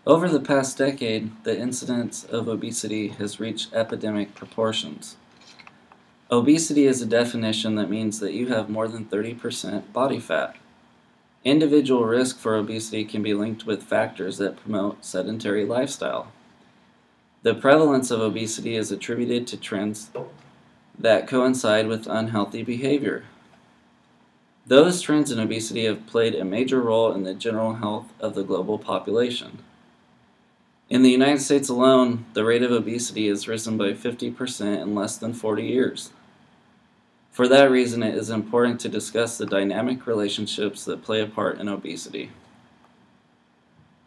Over the past decade, the incidence of obesity has reached epidemic proportions. Obesity is a definition that means that you have more than 30% body fat. Individual risk for obesity can be linked with factors that promote sedentary lifestyle. The prevalence of obesity is attributed to trends that coincide with unhealthy behavior. Those trends in obesity have played a major role in the general health of the global population. In the United States alone, the rate of obesity has risen by 50% in less than 40 years. For that reason, it is important to discuss the dynamic relationships that play a part in obesity.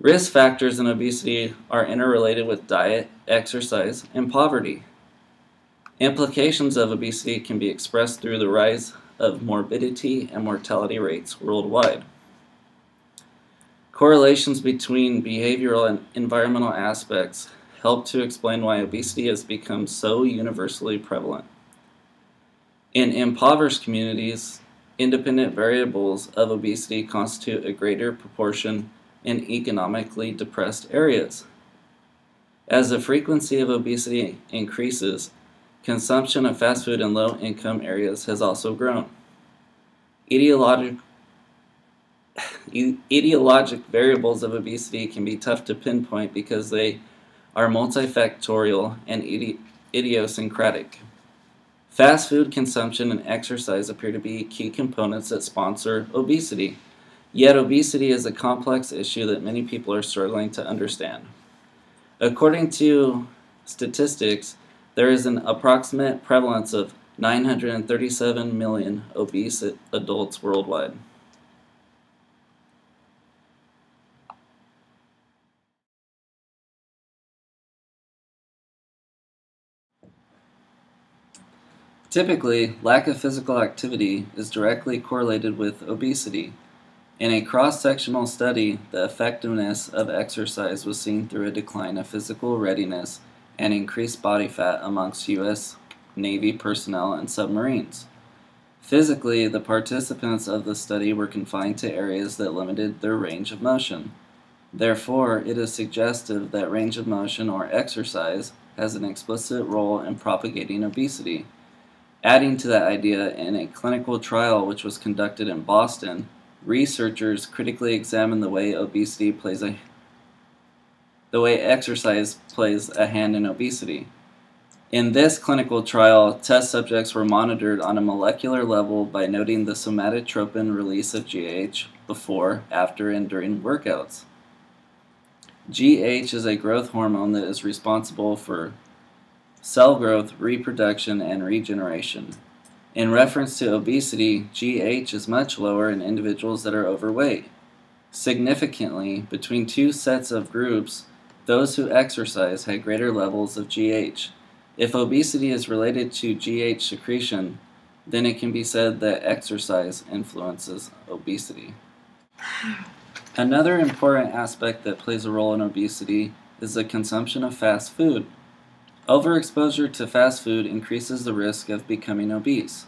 Risk factors in obesity are interrelated with diet, exercise, and poverty. Implications of obesity can be expressed through the rise of morbidity and mortality rates worldwide. Correlations between behavioral and environmental aspects help to explain why obesity has become so universally prevalent. In impoverished communities, independent variables of obesity constitute a greater proportion in economically depressed areas. As the frequency of obesity increases, consumption of fast food in low-income areas has also grown. Etiologic variables of obesity can be tough to pinpoint because they are multifactorial and idiosyncratic. Fast food consumption and exercise appear to be key components that sponsor obesity, yet obesity is a complex issue that many people are struggling to understand. According to statistics, there is an approximate prevalence of 937 million obese adults worldwide. Typically, lack of physical activity is directly correlated with obesity. In a cross-sectional study, the effectiveness of exercise was seen through a decline of physical readiness and increased body fat amongst U.S. Navy personnel and submarines. Physically, the participants of the study were confined to areas that limited their range of motion. Therefore, it is suggestive that range of motion or exercise has an explicit role in propagating obesity. Adding to that idea, in a clinical trial which was conducted in Boston, researchers critically examined the way exercise plays a hand in obesity. In this clinical trial, test subjects were monitored on a molecular level by noting the somatotropin release of GH before, after, and during workouts. GH is a growth hormone that is responsible for cell growth, reproduction, and regeneration. In reference to obesity, GH is much lower in individuals that are overweight. Significantly, between two sets of groups, those who exercise had greater levels of GH. If obesity is related to GH secretion, then it can be said that exercise influences obesity. Another important aspect that plays a role in obesity is the consumption of fast food. Overexposure to fast food increases the risk of becoming obese.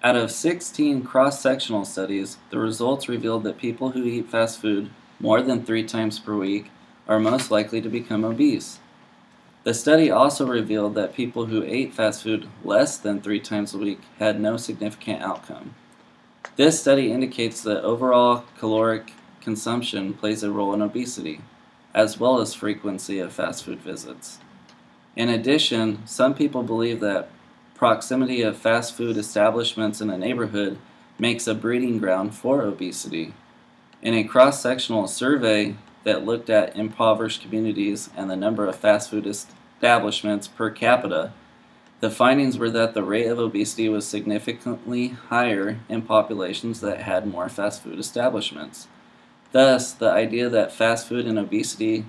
Out of 16 cross-sectional studies, the results revealed that people who eat fast food more than 3 times per week are most likely to become obese. The study also revealed that people who ate fast food less than 3 times a week had no significant outcome. This study indicates that overall caloric consumption plays a role in obesity, as well as frequency of fast food visits. In addition, some people believe that proximity of fast food establishments in a neighborhood makes a breeding ground for obesity. In a cross-sectional survey that looked at impoverished communities and the number of fast food establishments per capita, the findings were that the rate of obesity was significantly higher in populations that had more fast food establishments. Thus, the idea that fast food and obesity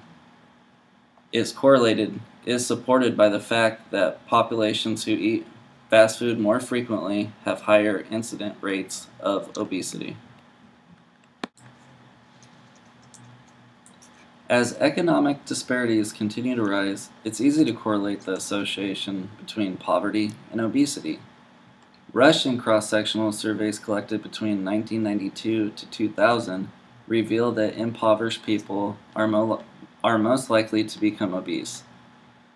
is correlated is supported by the fact that populations who eat fast food more frequently have higher incident rates of obesity. As economic disparities continue to rise, it's easy to correlate the association between poverty and obesity. Russian cross-sectional surveys collected between 1992 to 2000 revealed that impoverished people are are most likely to become obese.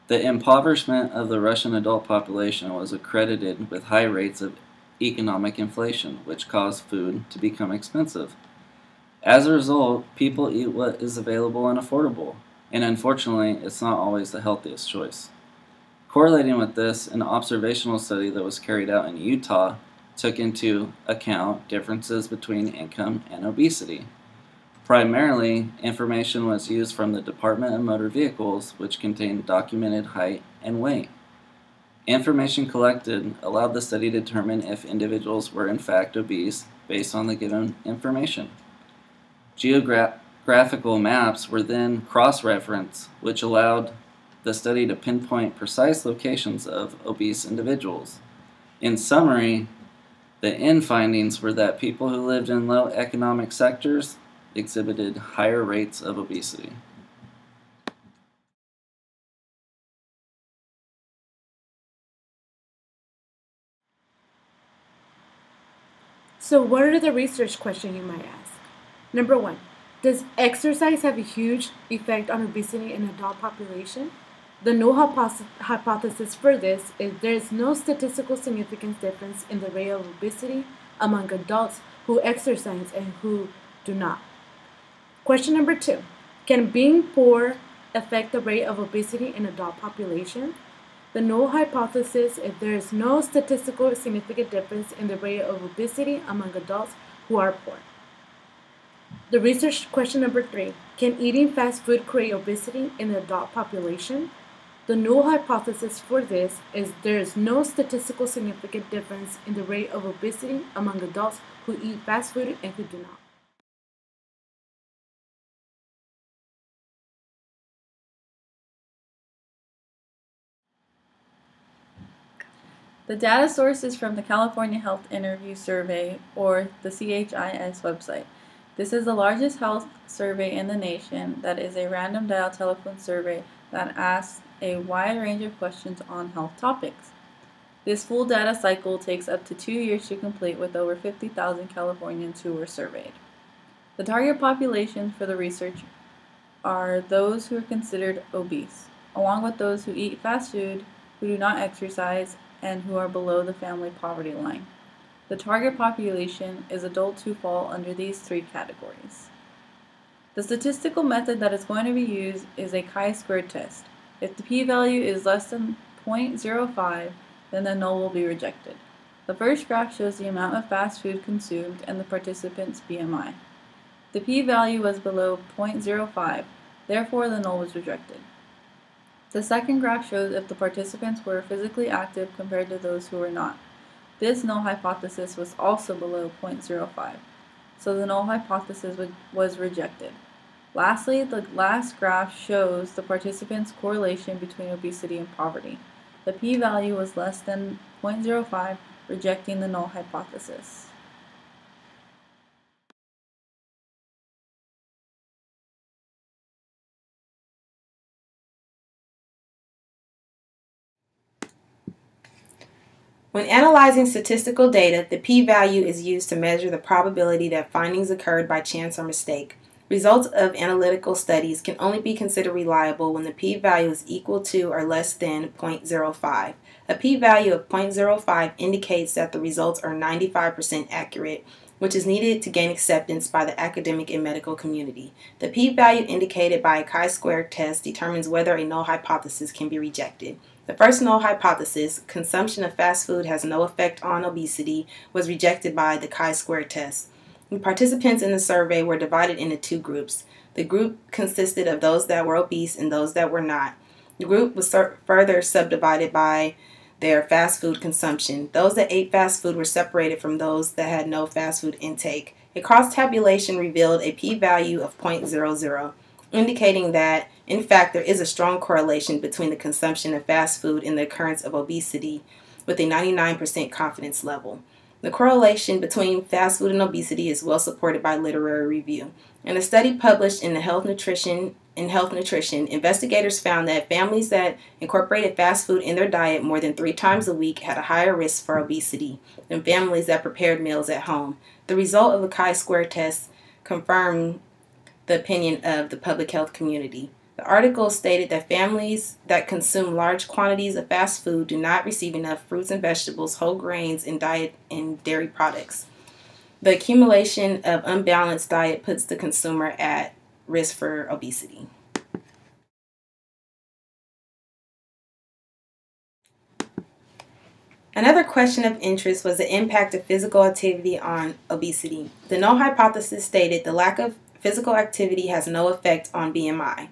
The impoverishment of the Russian adult population was accredited with high rates of economic inflation, which caused food to become expensive. As a result, people eat what is available and affordable, and unfortunately, it's not always the healthiest choice. Correlating with this, an observational study that was carried out in Utah took into account differences between income and obesity. Primarily, information was used from the Department of Motor Vehicles, which contained documented height and weight. Information collected allowed the study to determine if individuals were in fact obese based on the given information. Geographical maps were then cross-referenced, which allowed the study to pinpoint precise locations of obese individuals. In summary, the end findings were that people who lived in low economic sectors exhibited higher rates of obesity. So what are the research questions you might ask? Number 1, does exercise have a huge effect on obesity in adult population? The null hypothesis for this is there is no statistical significant difference in the rate of obesity among adults who exercise and who do not. Question number 2, can being poor affect the rate of obesity in adult population? The null hypothesis is there is no statistical significant difference in the rate of obesity among adults who are poor. The research question number 3, can eating fast food create obesity in the adult population? The null hypothesis for this is there is no statistical significant difference in the rate of obesity among adults who eat fast food and who do not. The data source is from the California Health Interview Survey, or the CHIS website. This is the largest health survey in the nation that is a random dial telephone survey that asks a wide range of questions on health topics. This full data cycle takes up to 2 years to complete with over 50,000 Californians who were surveyed. The target population for the research are those who are considered obese, along with those who eat fast food, who do not exercise, and who are below the family poverty line. The target population is adults who fall under these 3 categories. The statistical method that is going to be used is a chi-square test. If the p-value is less than 0.05, then the null will be rejected. The first graph shows the amount of fast food consumed and the participant's BMI. The p-value was below 0.05, therefore the null was rejected. The second graph shows if the participants were physically active compared to those who were not. This null hypothesis was also below 0.05, so the null hypothesis was rejected. Lastly, the last graph shows the participants' correlation between obesity and poverty. The p-value was less than 0.05, rejecting the null hypothesis. When analyzing statistical data, the p-value is used to measure the probability that findings occurred by chance or mistake. Results of analytical studies can only be considered reliable when the p-value is equal to or less than 0.05. A p-value of 0.05 indicates that the results are 95% accurate, which is needed to gain acceptance by the academic and medical community. The p-value indicated by a chi-square test determines whether a null hypothesis can be rejected. The first null hypothesis, consumption of fast food has no effect on obesity, was rejected by the chi-square test. The participants in the survey were divided into 2 groups. The group consisted of those that were obese and those that were not. The group was further subdivided by their fast food consumption. Those that ate fast food were separated from those that had no fast food intake. A cross-tabulation revealed a p-value of 0.00, indicating that, in fact, there is a strong correlation between the consumption of fast food and the occurrence of obesity with a 99% confidence level. The correlation between fast food and obesity is well supported by literary review. In a study published in Health Nutrition, investigators found that families that incorporated fast food in their diet more than 3 times a week had a higher risk for obesity than families that prepared meals at home. The result of the chi-square test confirmed the opinion of the public health community. The article stated that families that consume large quantities of fast food do not receive enough fruits and vegetables, whole grains, and diet and dairy products. The accumulation of unbalanced diet puts the consumer at risk for obesity. Another question of interest was the impact of physical activity on obesity. The null hypothesis stated the lack of physical activity has no effect on BMI.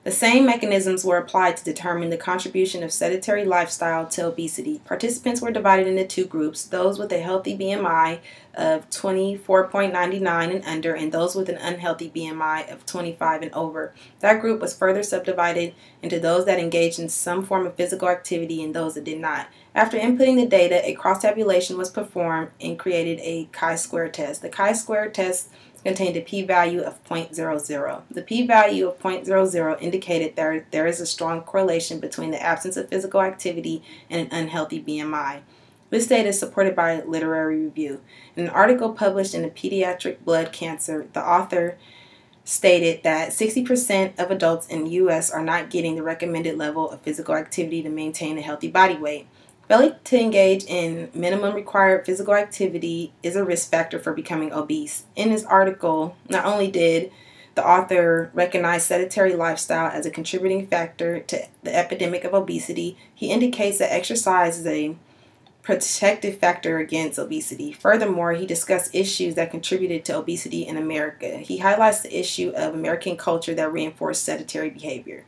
The same mechanisms were applied to determine the contribution of sedentary lifestyle to obesity. Participants were divided into two groups, those with a healthy BMI of 24.99 and under, and those with an unhealthy BMI of 25 and over. That group was further subdivided into those that engaged in some form of physical activity and those that did not. After inputting the data, a cross-tabulation was performed and created a chi-square test. The chi-square test contained a p-value of 0.00. The p-value of 0.00 indicated there is a strong correlation between the absence of physical activity and an unhealthy BMI. This data is supported by literary review. In an article published in the Pediatric Blood Cancer, the author stated that 60% of adults in the U.S. are not getting the recommended level of physical activity to maintain a healthy body weight. Failing to engage in minimum required physical activity is a risk factor for becoming obese. In his article, not only did the author recognize sedentary lifestyle as a contributing factor to the epidemic of obesity, he indicates that exercise is a protective factor against obesity. Furthermore, he discussed issues that contributed to obesity in America. He highlights the issue of American culture that reinforced sedentary behavior.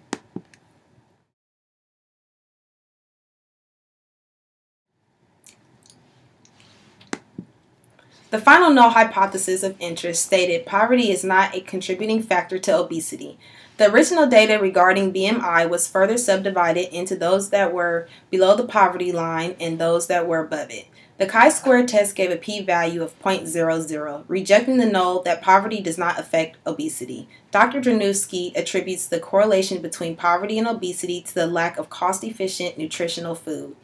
The final null hypothesis of interest stated poverty is not a contributing factor to obesity. The original data regarding BMI was further subdivided into those that were below the poverty line and those that were above it. The chi-square test gave a p-value of 0.00, rejecting the null that poverty does not affect obesity. Dr. Dranowski attributes the correlation between poverty and obesity to the lack of cost-efficient nutritional food.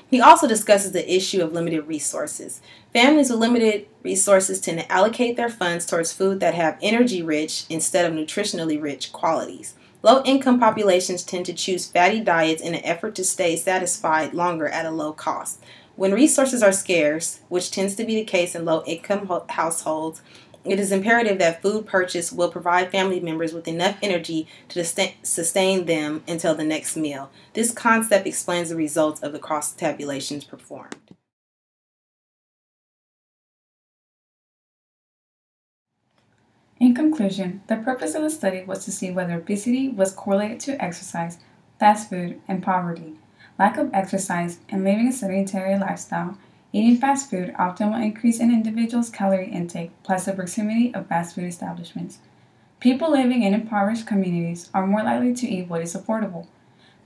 He also discusses the issue of limited resources. Families with limited resources tend to allocate their funds towards food that have energy-rich instead of nutritionally rich qualities. Low-income populations tend to choose fatty diets in an effort to stay satisfied longer at a low cost. When resources are scarce, which tends to be the case in low-income households, it is imperative that food purchase will provide family members with enough energy to sustain them until the next meal. This concept explains the results of the cross-tabulations performed. In conclusion, the purpose of the study was to see whether obesity was correlated to exercise, fast food, and poverty. Lack of exercise and living a sedentary lifestyle, eating fast food often will increase an individual's calorie intake, plus the proximity of fast food establishments. People living in impoverished communities are more likely to eat what is affordable.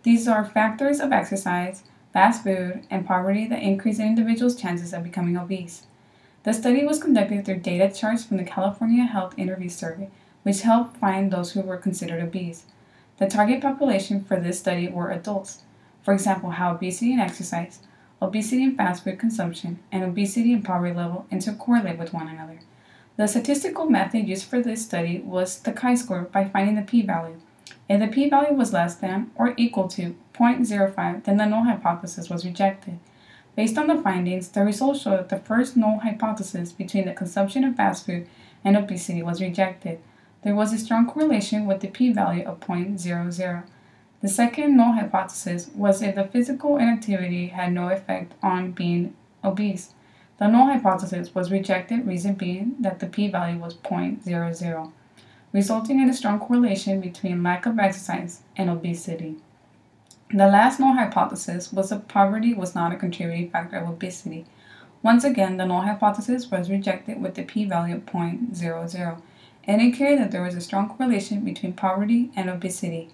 These are factors of exercise, fast food, and poverty that increase an individual's chances of becoming obese. The study was conducted through data charts from the California Health Interview Survey, which helped find those who were considered obese. The target population for this study were adults. For example, how obesity and exercise, obesity and fast food consumption, and obesity and poverty level intercorrelate with one another. The statistical method used for this study was the chi-square by finding the p-value. If the p-value was less than or equal to 0.05, then the null hypothesis was rejected. Based on the findings, the results showed that the first null hypothesis between the consumption of fast food and obesity was rejected. There was a strong correlation with the p-value of 0.00. The second null hypothesis was if the physical inactivity had no effect on being obese. The null hypothesis was rejected, reason being that the p-value was 0.00, resulting in a strong correlation between lack of exercise and obesity. The last null hypothesis was that poverty was not a contributing factor of obesity. Once again, the null hypothesis was rejected with the p-value of 0.00, indicating that there was a strong correlation between poverty and obesity.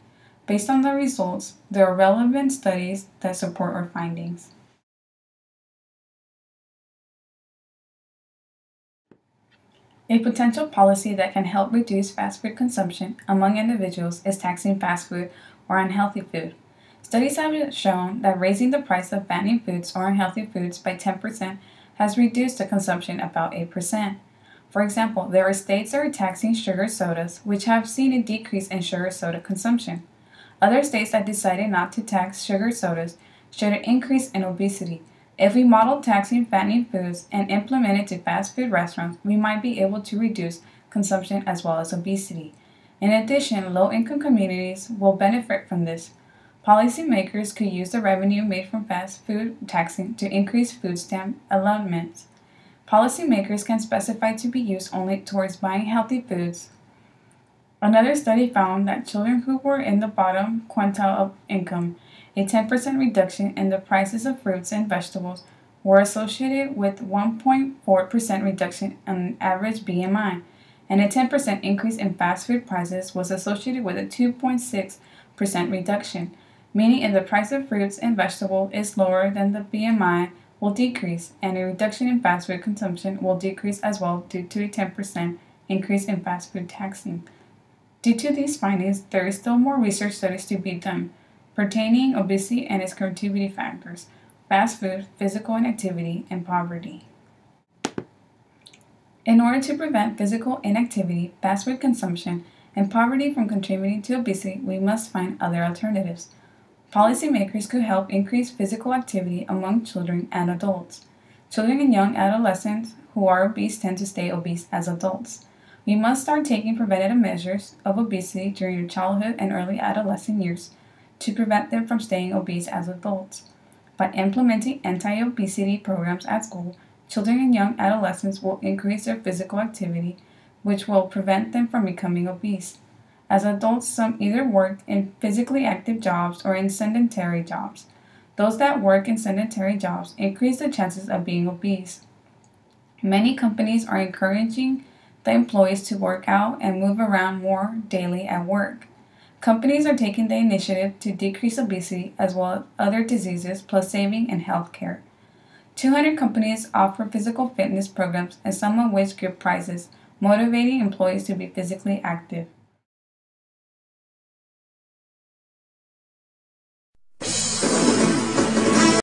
Based on the results, there are relevant studies that support our findings. A potential policy that can help reduce fast food consumption among individuals is taxing fast food or unhealthy food. Studies have shown that raising the price of fattening foods or unhealthy foods by 10% has reduced the consumption about 8%. For example, there are states that are taxing sugar sodas, which have seen a decrease in sugar soda consumption. Other states that decided not to tax sugar sodas showed an increase in obesity. If we modeled taxing fattening foods and implement it to fast food restaurants, we might be able to reduce consumption as well as obesity. In addition, low-income communities will benefit from this. Policymakers could use the revenue made from fast food taxing to increase food stamp allotments. Policymakers can specify to be used only towards buying healthy foods. Another study found that children who were in the bottom quintile of income, a 10% reduction in the prices of fruits and vegetables were associated with 1.4% reduction in average BMI, and a 10% increase in fast food prices was associated with a 2.6% reduction, meaning if the price of fruits and vegetables is lower than the BMI will decrease, and a reduction in fast food consumption will decrease as well due to a 10% increase in fast food taxing. Due to these findings, there is still more research studies to be done pertaining obesity and its contributing factors, fast food, physical inactivity, and poverty. In order to prevent physical inactivity, fast food consumption, and poverty from contributing to obesity, we must find other alternatives. Policymakers could help increase physical activity among children and adults. Children and young adolescents who are obese tend to stay obese as adults. We must start taking preventative measures of obesity during their childhood and early adolescent years to prevent them from staying obese as adults. By implementing anti-obesity programs at school, children and young adolescents will increase their physical activity, which will prevent them from becoming obese. As adults, some either work in physically active jobs or in sedentary jobs. Those that work in sedentary jobs increase the chances of being obese. Many companies are encouraging the employees to work out and move around more daily at work. Companies are taking the initiative to decrease obesity as well as other diseases plus saving in health care. 200 companies offer physical fitness programs and some of which give prizes, motivating employees to be physically active.